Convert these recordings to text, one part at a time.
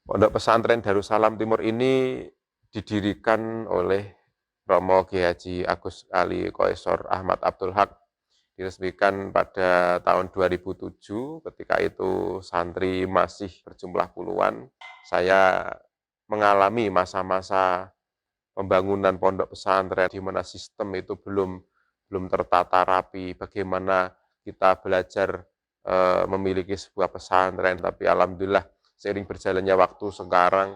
Pondok Pesantren Darussalam Timur ini didirikan oleh Romo Kiai Haji Agus Ali Qoesor Ahmad Abdul Haq, diresmikan pada tahun 2007. Ketika itu santri masih berjumlah puluhan. Saya mengalami masa-masa pembangunan pondok pesantren di mana sistem itu belum tertata rapi, bagaimana kita belajar memiliki sebuah pesantren. Tapi alhamdulillah seiring berjalannya waktu sekarang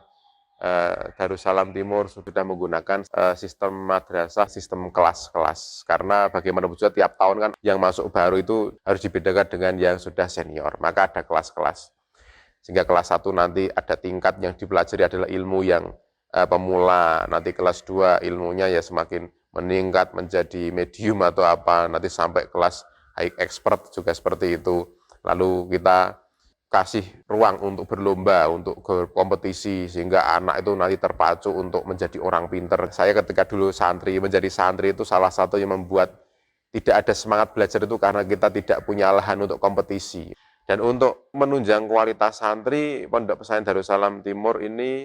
Darussalam Timur sudah menggunakan sistem madrasah, sistem kelas-kelas. Karena bagaimanapun juga tiap tahun kan yang masuk baru itu harus dibedakan dengan yang sudah senior. Maka ada kelas-kelas. Sehingga kelas 1 nanti ada tingkat yang dipelajari adalah ilmu yang pemula. Nanti kelas 2 ilmunya ya semakin meningkat menjadi medium atau apa. Nanti sampai kelas high expert juga seperti itu. Lalu kita kasih ruang untuk berlomba, untuk berkompetisi, sehingga anak itu nanti terpacu untuk menjadi orang pinter. Saya ketika dulu menjadi santri itu salah satu yang membuat tidak ada semangat belajar itu karena kita tidak punya lahan untuk kompetisi. Dan untuk menunjang kualitas santri, Pondok Pesantren Darussalam Timur ini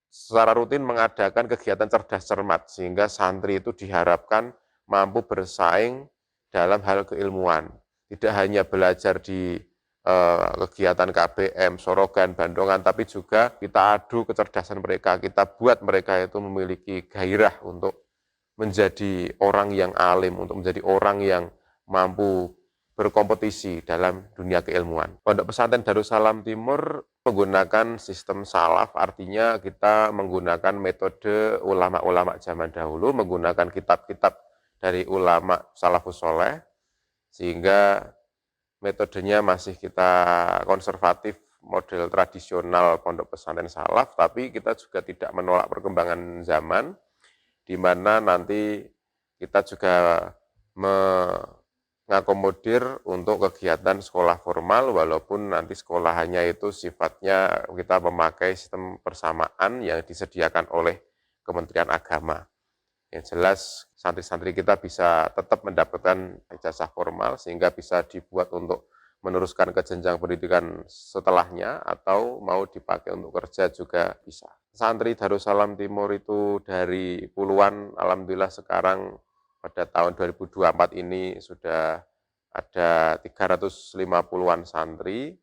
secara rutin mengadakan kegiatan cerdas cermat, sehingga santri itu diharapkan mampu bersaing dalam hal keilmuan. Tidak hanya belajar di kegiatan KBM, Sorogan, Bandongan, tapi juga kita adu kecerdasan mereka, kita buat mereka itu memiliki gairah untuk menjadi orang yang alim, untuk menjadi orang yang mampu berkompetisi dalam dunia keilmuan. Pondok Pesantren Darussalam Timur menggunakan sistem salaf, artinya kita menggunakan metode ulama-ulama zaman dahulu, menggunakan kitab-kitab dari ulama salafus soleh, sehingga metodenya masih kita konservatif, model tradisional pondok pesantren salaf, tapi kita juga tidak menolak perkembangan zaman, di mana nanti kita juga mengakomodir untuk kegiatan sekolah formal, walaupun nanti sekolahannya itu sifatnya kita memakai sistem persamaan yang disediakan oleh Kementerian Agama. Yang jelas santri-santri kita bisa tetap mendapatkan ijazah formal sehingga bisa dibuat untuk meneruskan ke jenjang pendidikan setelahnya atau mau dipakai untuk kerja juga bisa. Santri Darussalam Timur itu dari puluhan, alhamdulillah sekarang pada tahun 2024 ini sudah ada 350-an santri,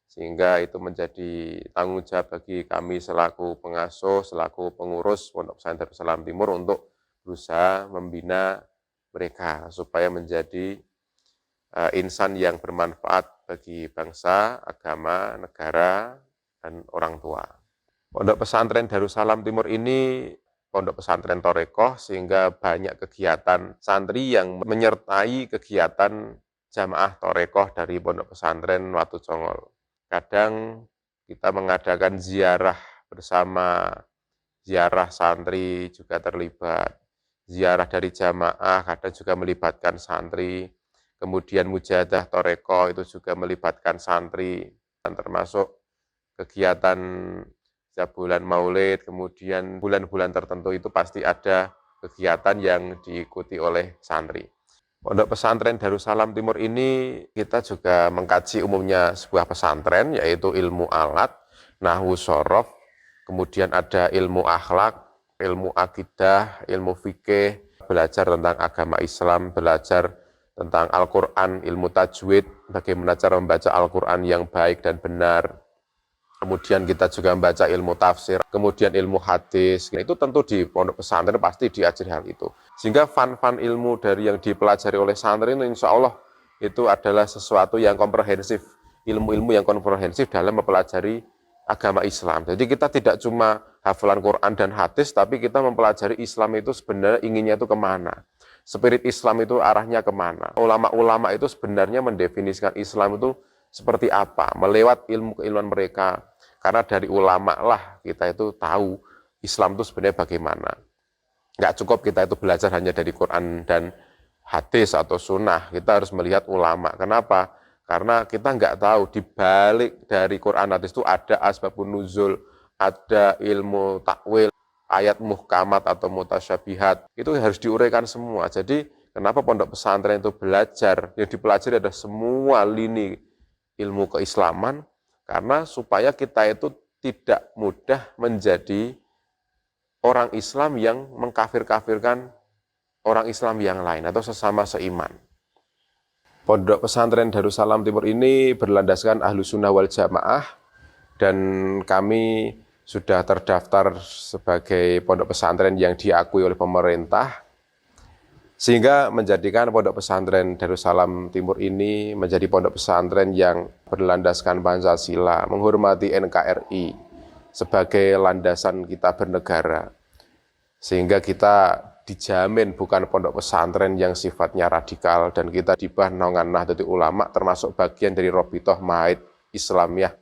sehingga itu menjadi tanggung jawab bagi kami selaku pengasuh, selaku pengurus Pondok Pesantren Darussalam Timur untuk berusaha membina mereka supaya menjadi insan yang bermanfaat bagi bangsa, agama, negara, dan orang tua. Pondok Pesantren Darussalam Timur ini pondok pesantren Thoreqoh, sehingga banyak kegiatan santri yang menyertai kegiatan jamaah Thoreqoh dari Pondok Pesantren Watu Congol. Kadang kita mengadakan ziarah bersama, ziarah santri juga terlibat, ziarah dari jamaah kadang juga melibatkan santri, kemudian mujahadah Thoreqoh itu juga melibatkan santri, dan termasuk kegiatan setiap bulan Maulid, kemudian bulan-bulan tertentu itu pasti ada kegiatan yang diikuti oleh santri. Pondok Pesantren Darussalam Timur ini kita juga mengkaji umumnya sebuah pesantren, yaitu ilmu alat, nahwu sorof, kemudian ada ilmu akhlak, ilmu akidah, ilmu fikih, belajar tentang agama Islam, belajar tentang Al-Quran, ilmu tajwid, bagaimana cara membaca Al-Quran yang baik dan benar. Kemudian kita juga membaca ilmu tafsir, kemudian ilmu hadis. Nah, itu tentu di pondok pesantren pasti diajari hal itu. Sehingga fun-fun ilmu dari yang dipelajari oleh santri ini insya Allah itu adalah sesuatu yang komprehensif, ilmu-ilmu yang komprehensif dalam mempelajari agama Islam. Jadi kita tidak cuma hafalan Quran dan hadis, tapi kita mempelajari Islam itu sebenarnya inginnya itu kemana. Spirit Islam itu arahnya kemana. Ulama-ulama itu sebenarnya mendefinisikan Islam itu seperti apa, melewat ilmu keilmuan mereka. Karena dari ulama lah kita itu tahu Islam itu sebenarnya bagaimana. Nggak cukup kita itu belajar hanya dari Quran dan hadis atau sunnah, kita harus melihat ulama. Kenapa? Karena kita nggak tahu di balik dari Quran hadis itu ada asbabun nuzul, ada ilmu takwil, ayat muhkamat atau mutasyabihat. Itu harus diuraikan semua. Jadi kenapa pondok pesantren itu belajar, yang dipelajari ada semua lini ilmu keislaman, karena supaya kita itu tidak mudah menjadi orang Islam yang mengkafir-kafirkan orang Islam yang lain atau sesama seiman. Pondok Pesantren Darussalam Timur ini berlandaskan Ahlussunnah wal Jamaah dan kami sudah terdaftar sebagai pondok pesantren yang diakui oleh pemerintah, sehingga menjadikan Pondok Pesantren Darussalam Timur ini menjadi pondok pesantren yang berlandaskan Pancasila, menghormati NKRI sebagai landasan kita bernegara. Sehingga kita dijamin bukan pondok pesantren yang sifatnya radikal, dan kita di bawah naungan Nahdlatul Ulama termasuk bagian dari Robitoh Maid Islamiyah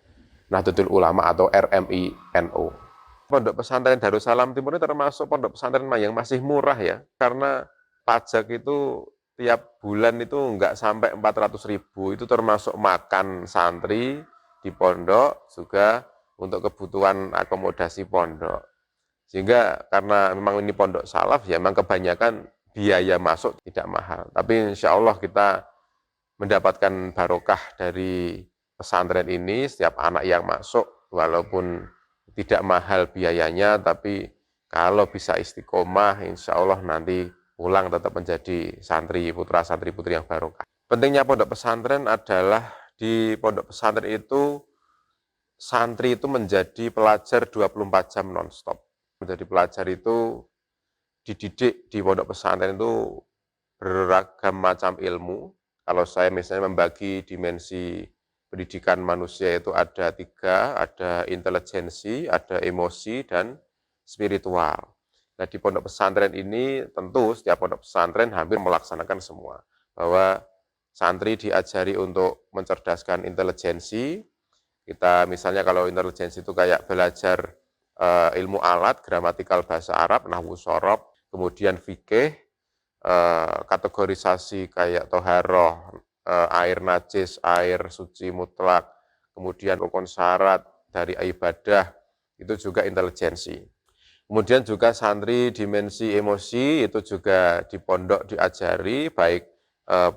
Nahdlatul Ulama atau RMI NU. Pondok Pesantren Darussalam Timur ini termasuk pondok pesantren yang masih murah ya, karena pajak itu tiap bulan itu enggak sampai 400.000, itu termasuk makan santri di pondok juga untuk kebutuhan akomodasi pondok. Sehingga karena memang ini pondok salaf, ya memang kebanyakan biaya masuk tidak mahal. Tapi insya Allah kita mendapatkan barokah dari pesantren ini, setiap anak yang masuk, walaupun tidak mahal biayanya, tapi kalau bisa istiqomah, insya Allah nanti pulang tetap menjadi santri, putra santri putri yang barokah. Pentingnya pondok pesantren adalah di pondok pesantren itu, santri itu menjadi pelajar 24 jam non-stop. Menjadi pelajar itu dididik di pondok pesantren itu beragam macam ilmu. Kalau saya misalnya membagi dimensi pendidikan manusia itu ada 3, ada intelijensi, ada emosi, dan spiritual. Nah di pondok pesantren ini tentu setiap pondok pesantren hampir melaksanakan semua. Bahwa santri diajari untuk mencerdaskan intelijensi. Kita misalnya kalau intelijensi itu kayak belajar ilmu alat, gramatikal bahasa Arab, nahwu shorob, kemudian fikih, kategorisasi kayak toharoh, air najis, air suci mutlak, kemudian rukun syarat dari ibadah, itu juga intelijensi. Kemudian juga santri dimensi emosi itu juga di pondok diajari, baik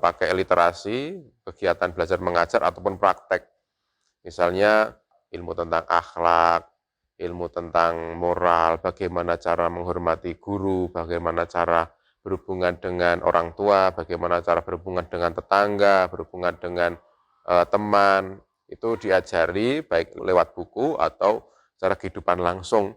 pakai literasi, kegiatan belajar mengajar ataupun praktek. Misalnya ilmu tentang akhlak, ilmu tentang moral, bagaimana cara menghormati guru, bagaimana cara berhubungan dengan orang tua, bagaimana cara berhubungan dengan tetangga, berhubungan dengan teman, itu diajari baik lewat buku atau secara kehidupan langsung.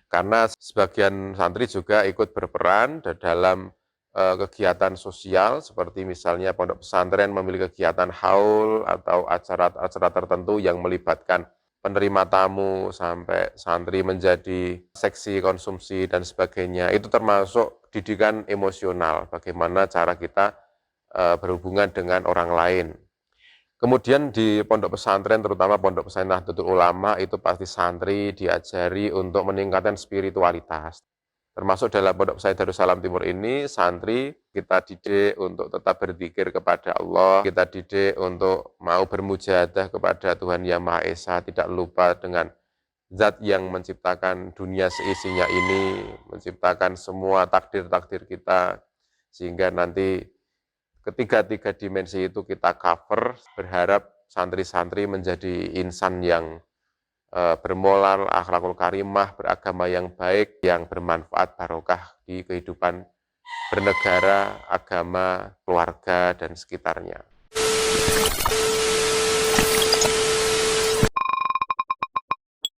Karena sebagian santri juga ikut berperan dalam kegiatan sosial, seperti misalnya pondok pesantren memiliki kegiatan haul atau acara-acara tertentu yang melibatkan penerima tamu sampai santri menjadi seksi konsumsi dan sebagainya. Itu termasuk didikan emosional, bagaimana cara kita berhubungan dengan orang lain. Kemudian di pondok pesantren, terutama pondok pesantren Nahdlatul Ulama, itu pasti santri diajari untuk meningkatkan spiritualitas. Termasuk dalam pondok pesantren Darussalam Timur ini, santri kita didik untuk tetap berzikir kepada Allah, kita didik untuk mau bermujahadah kepada Tuhan Yang Maha Esa, tidak lupa dengan Zat yang menciptakan dunia seisinya ini, menciptakan semua takdir-takdir kita, sehingga nanti ketiga-tiga dimensi itu kita cover, berharap santri-santri menjadi insan yang bermoral, akhlakul karimah, beragama yang baik, yang bermanfaat barokah di kehidupan bernegara, agama, keluarga, dan sekitarnya.